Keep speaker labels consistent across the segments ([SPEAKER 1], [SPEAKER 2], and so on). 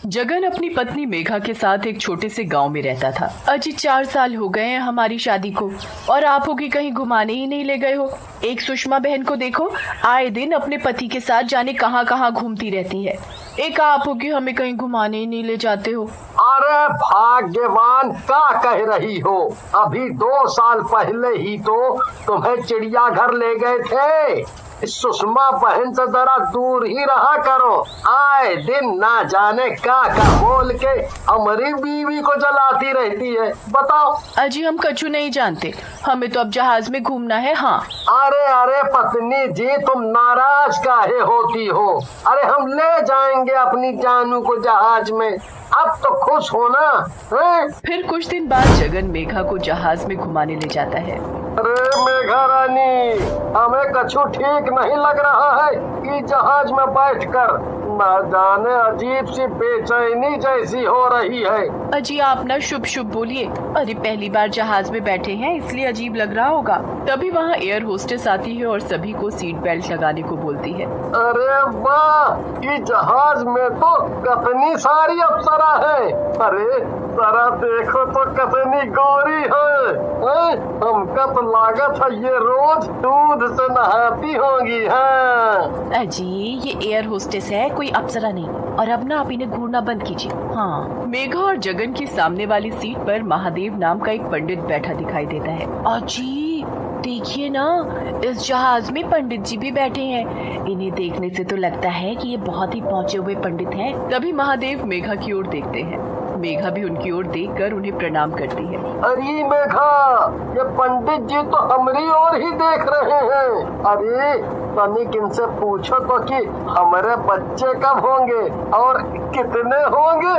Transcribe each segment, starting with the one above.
[SPEAKER 1] जगन अपनी पत्नी मेघा के साथ एक छोटे से गांव में रहता था। अजी 4 साल हो गए हैं हमारी शादी को और आप होगी कहीं घुमाने ही नहीं ले गए हो। एक सुषमा बहन को देखो, आए दिन अपने पति के साथ जाने कहां कहां घूमती रहती है। एक आप होगी हमें कहीं घुमाने ही नहीं ले जाते हो।
[SPEAKER 2] अरे भाग्यवान क्या कह रही हो, अभी 2 साल पहले ही तो तुम्हें चिड़ियाघर ले गए थे। सुषमा बहन से जरा दूर ही रहा करो, आए दिन ना जाने क्या बोल के हमारी बीवी को जलाती रहती है। बताओ।
[SPEAKER 1] अजी हम कछु नहीं जानते, हमें तो अब जहाज में घूमना है। हाँ।
[SPEAKER 2] अरे अरे पत्नी जी, तुम नाराज काहे होती हो? अरे हम ले जाएंगे अपनी जानू को जहाज में, अब तो खुश हो ना।
[SPEAKER 1] फिर कुछ दिन बाद जगन मेघा को जहाज में घुमाने ले जाता है।
[SPEAKER 2] अरे मेघा रानी, हमें कछु ठीक नहीं लग रहा है कि जहाज में बैठकर न जाने अजीब सी बेचैनी जैसी हो रही है।
[SPEAKER 1] अजी आप ना शुभ शुभ बोलिए। अरे पहली बार जहाज में बैठे हैं इसलिए अजीब लग रहा होगा। तभी वहाँ एयर होस्टेस आती है और सभी को सीट बेल्ट लगाने को बोलती है।
[SPEAKER 2] अरे वाह, ये जहाज में तो कितनी सारी अप्सरा है। अरे जरा देखो तो कितनी गोरी है। हमका तो लागत है ये रोज दूध से नहाती होंगी। है
[SPEAKER 1] अजी ये एयर होस्टेस है, कोई अप्सरा नहीं। और अब ना आप इन्हें घूरना बंद कीजिए। हाँ। मेघा और जगन की सामने वाली सीट पर महादेव नाम का एक पंडित बैठा दिखाई देता है। अजी देखिए ना, इस जहाज में पंडित जी भी बैठे हैं। इन्हें देखने से तो लगता है कि ये बहुत ही पहुंचे हुए पंडित हैं। तभी महादेव मेघा की ओर देखते हैं। मेघा भी उनकी ओर देखकर उन्हें प्रणाम करती है।
[SPEAKER 2] अरे मेघा, ये पंडित जी तो हमारी ओर ही देख रहे हैं। अरे तनिक इनसे पूछो तो कि हमारे बच्चे कब होंगे और कितने होंगे।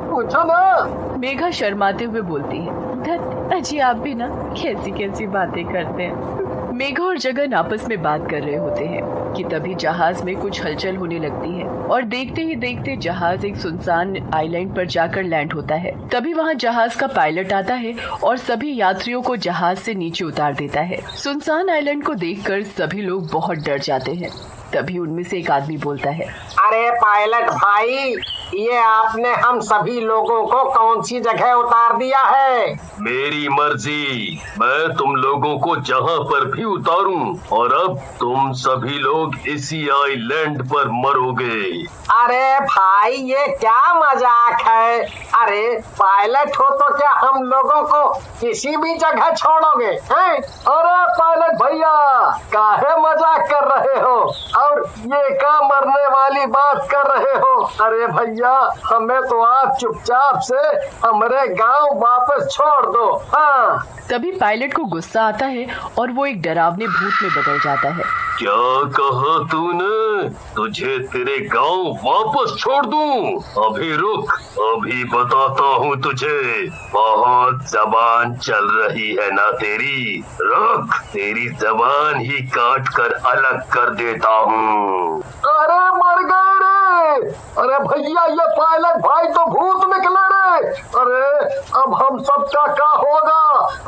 [SPEAKER 2] पूछो ना।
[SPEAKER 1] मेघा शर्माते हुए बोलती है। धत, अजी आप भी ना कैसी कैसी बातें करते हैं। मेघा और जगन आपस में बात कर रहे होते हैं कि तभी जहाज में कुछ हलचल होने लगती है और देखते ही देखते जहाज एक सुनसान आइलैंड पर जाकर लैंड होता है। तभी वहाँ जहाज का पायलट आता है और सभी यात्रियों को जहाज से नीचे उतार देता है। सुनसान आइलैंड को देखकर सभी लोग बहुत डर जाते हैं। तभी उनमें से एक आदमी बोलता है।
[SPEAKER 2] अरे पायलट भाई, ये आपने हम सभी लोगों को कौन सी जगह उतार दिया है?
[SPEAKER 3] मेरी मर्जी, मैं तुम लोगों को जहाँ पर भी उतारूं और अब तुम सभी लोग इसी आइलैंड पर मरोगे।
[SPEAKER 2] अरे भाई ये क्या मजाक है? अरे पायलट हो तो क्या हम लोगों को किसी भी जगह छोड़ोगे हैं? अरे पायलट भैया, काहे मजाक कर रहे हो और ये क्या मरने वाली बात कर रहे हो? अरे भैया, हमें तो आप चुपचाप से हमारे गांव वापस छोड़ दो। हाँ।
[SPEAKER 1] तभी पायलट को गुस्सा आता है और वो एक डरावने भूत में बदल जाता है।
[SPEAKER 3] क्या कहा तूने? तुझे तेरे गांव वापस छोड़ दूं? अभी रुक, अभी बताता हूँ तुझे। बहुत जबान चल रही है ना तेरी, रुक, तेरी जबान ही काट कर अलग कर देता हूँ।
[SPEAKER 2] अरे मर गए रे! अरे भैया, ये पायलट भाई तो भूत निकले रे! अरे अब हम सबका क्या होगा?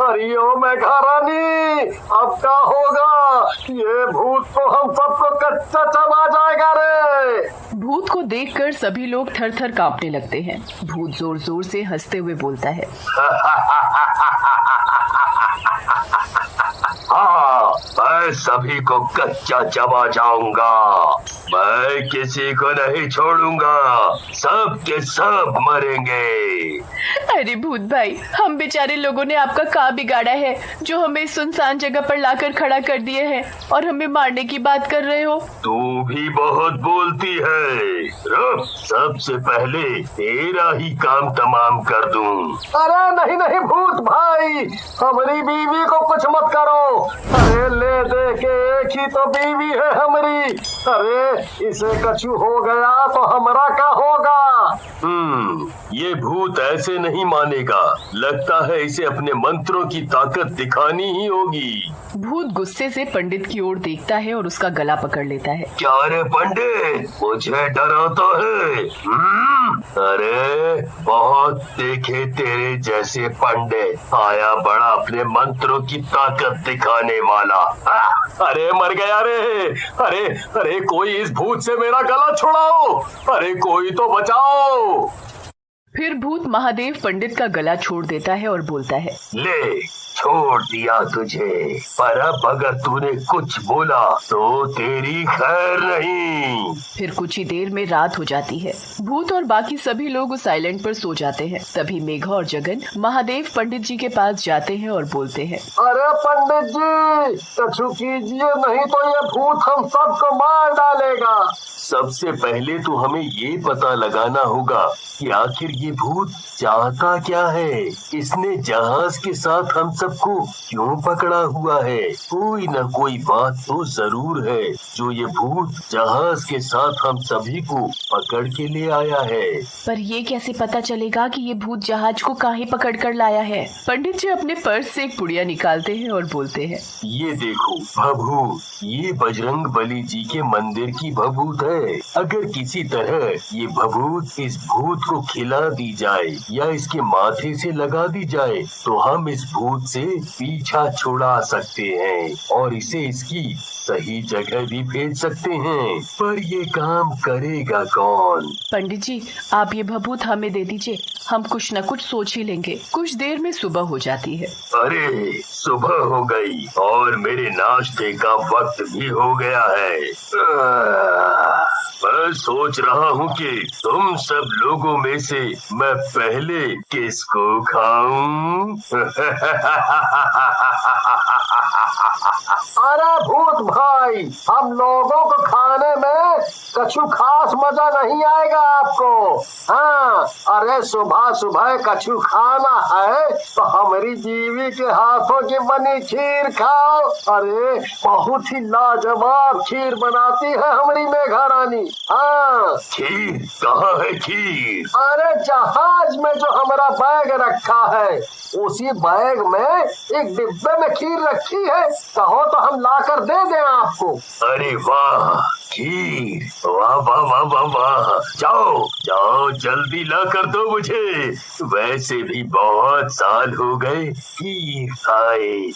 [SPEAKER 2] अरे ओ मेघा रानी, अब क्या होगा? ये भूत तो हम सबको कच्चा चबा जाएगा रे!
[SPEAKER 1] भूत को देखकर सभी लोग थर थर कांपने लगते हैं। भूत जोर जोर से हंसते हुए बोलता है।
[SPEAKER 3] हाँ, मैं सभी को कच्चा चबा जाऊंगा। मैं किसी को नहीं छोड़ूंगा, सब के सब मरेंगे।
[SPEAKER 1] अरे भूत भाई, हम बेचारे लोगों ने आपका क्या बिगाड़ा है जो हमें इस सुनसान जगह पर लाकर खड़ा कर दिए हैं और हमें मारने की बात कर रहे हो?
[SPEAKER 3] तू भी बहुत बोलती है। रुक, सबसे पहले तेरा ही काम तमाम कर दूं।
[SPEAKER 2] अरे नहीं नहीं भूत भाई, हमारी बीवी को कुछ मत करो। अरे ले दे के एक ही तो बीवी है हमारी। अरे इसे कछु हो गया तो हमारा क्या होगा?
[SPEAKER 3] ये भूत ऐसे नहीं मानेगा। लगता है इसे अपने मंत्रों की ताकत दिखानी ही होगी।
[SPEAKER 1] भूत गुस्से से पंडित की ओर देखता है और उसका गला पकड़ लेता है।
[SPEAKER 3] क्या रे पंडित, मुझे डराता है? अरे बहुत देखे तेरे जैसे पंडित, आया बड़ा अपने मंत्रों की ताकत दिखाने वाला। अरे मर गया रे। अरे अरे कोई इस भूत से मेरा गला छुड़ाओ, अरे कोई तो बचाओ।
[SPEAKER 1] फिर भूत महादेव पंडित का गला छोड़ देता है और बोलता है,
[SPEAKER 3] ले छोड़ दिया तुझे, पर अब अगर तूने कुछ बोला तो तेरी खैर नहीं।
[SPEAKER 1] फिर कुछ ही देर में रात हो जाती है। भूत और बाकी सभी लोग उस आइलैंड पर सो जाते हैं। तभी मेघा और जगन महादेव पंडित जी के पास जाते हैं और बोलते हैं,
[SPEAKER 2] अरे पंडित जी कछु कीजिए, नहीं तो ये भूत हम सबको मार डालेगा।
[SPEAKER 3] सबसे पहले तो हमें ये पता लगाना होगा कि आखिर ये भूत चाहता क्या है। इसने जहाज के साथ हम सबको क्यों पकड़ा हुआ है? कोई न कोई बात तो जरूर है जो ये भूत जहाज के साथ हम सभी को पकड़ के ले आया है।
[SPEAKER 1] पर ये कैसे पता चलेगा कि ये भूत जहाज को काहे पकड़ कर लाया है? पंडित जी अपने पर्स से एक पुड़िया निकालते हैं और बोलते हैं,
[SPEAKER 3] ये देखो भभूत, ये बजरंग बली जी के मंदिर की भभूत है। अगर किसी तरह ये भभूत इस भूत को खिला दी जाए या इसके माथे से लगा दी जाए तो हम इस भूत से पीछा छुड़ा सकते हैं और इसे इसकी सही जगह भी भेज सकते हैं। पर ये काम करेगा कौन?
[SPEAKER 1] पंडित जी आप ये भभूत हमें दे दीजिए, हम कुछ न कुछ सोच ही लेंगे। कुछ देर में सुबह हो जाती है।
[SPEAKER 3] अरे सुबह हो गई और मेरे नाश्ते का वक्त भी हो गया है। मैं सोच रहा हूँ कि तुम सब लोगों में से मैं पहले किसको खाऊं?
[SPEAKER 2] अरे भूत भाई, हम लोगों को खाने में कछु खास मजा नहीं आएगा आपको। हाँ, अरे सुबह सुबह कछु खाना है तो हमारी जीवी के हाथों की बनी खीर खाओ। अरे बहुत ही लाजवाब खीर बनाती है हमारी मेघा रानी। हाँ
[SPEAKER 3] खीर कहाँ है खीर?
[SPEAKER 2] अरे जहाज में जो हमारा बैग रखा है उसी बैग में एक डिब्बे में खीर रखी है, कहो तो हम लाकर दे दें आपको।
[SPEAKER 3] अरे वाह खीर, वाह वाह वाह वाह वाह। जाओ जाओ जल्दी ला कर दो मुझे, वैसे भी बहुत साल हो गए खीर खाए।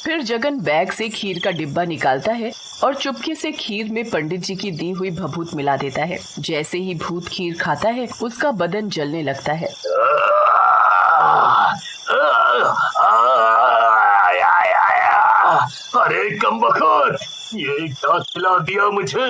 [SPEAKER 1] फिर जगन बैग से खीर का डिब्बा निकालता है और चुपके से खीर में पंडित जी की दी हुई भभूत मिला देता है। जैसे ही भूत खीर खाता है उसका बदन जलने लगता है।
[SPEAKER 3] अरे कमबख्त, ये क्या खिला दिया मुझे?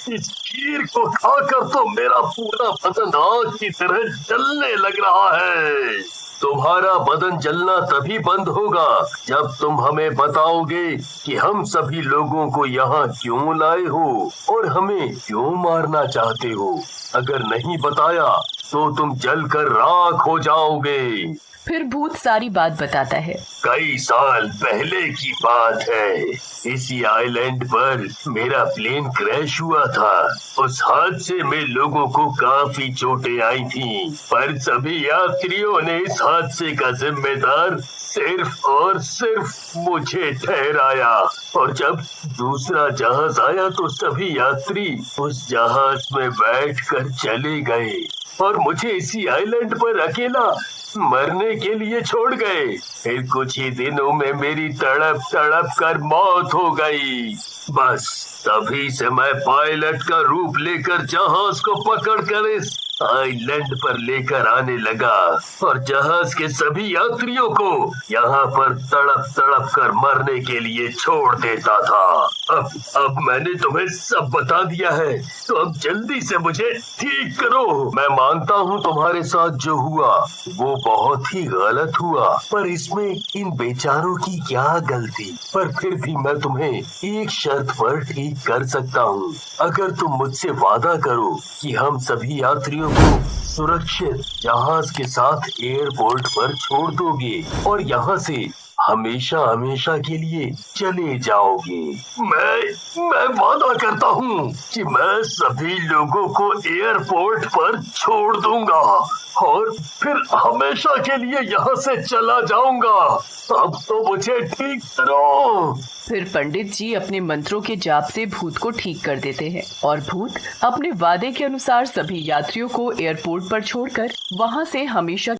[SPEAKER 3] इस खीर को खाकर तो मेरा पूरा बदन आग की तरह जलने लग रहा है। तुम्हारा बदन जलना तभी बंद होगा जब तुम हमें बताओगे कि हम सभी लोगों को यहाँ क्यों लाए हो और हमें क्यों मारना चाहते हो। अगर नहीं बताया तो तुम जलकर राख हो जाओगे।
[SPEAKER 1] फिर भूत सारी बात बताता है।
[SPEAKER 3] कई साल पहले की बात है, इसी आइलैंड पर मेरा प्लेन क्रैश हुआ था। उस हादसे में लोगों को काफी चोटें आई थीं, पर सभी यात्रियों ने इस हादसे का जिम्मेदार सिर्फ और सिर्फ मुझे ठहराया। और जब दूसरा जहाज आया तो सभी यात्री उस जहाज में बैठकर चले गए और मुझे इसी आइलैंड पर अकेला मरने के लिए छोड़ गए। फिर कुछ ही दिनों में मेरी तड़प तड़प कर मौत हो गई। बस तभी से मैं पायलट का रूप लेकर जहाज को पकड़कर इस आइलैंड पर लेकर आने लगा और जहाज के सभी यात्रियों को यहाँ पर तड़प तड़प कर मरने के लिए छोड़ देता था। अब मैंने तुम्हें सब बता दिया है, तो अब जल्दी से मुझे ठीक करो। मैं मानता हूँ तुम्हारे साथ जो हुआ वो बहुत ही गलत हुआ, पर इसमें इन बेचारों की क्या गलती। पर फिर भी मैं तुम्हें एक शर्त पर ठीक कर सकता हूँ। अगर तुम मुझसे वादा करो कि हम सभी यात्रियों को सुरक्षित जहाज के साथ एयरपोर्ट पर छोड़ दोगे और यहाँ से हमेशा हमेशा के लिए चले जाओगे। मैं वादा करता हूँ कि मैं सभी लोगों को एयरपोर्ट पर छोड़ दूंगा और फिर हमेशा के लिए यहाँ से चला जाऊंगा। अब तो मुझे ठीक करो।
[SPEAKER 1] फिर पंडित जी अपने मंत्रों के जाप से भूत को ठीक कर देते हैं और भूत अपने वादे के अनुसार सभी यात्रियों को एयरपोर्ट पर छोड़कर वहाँ से हमेशा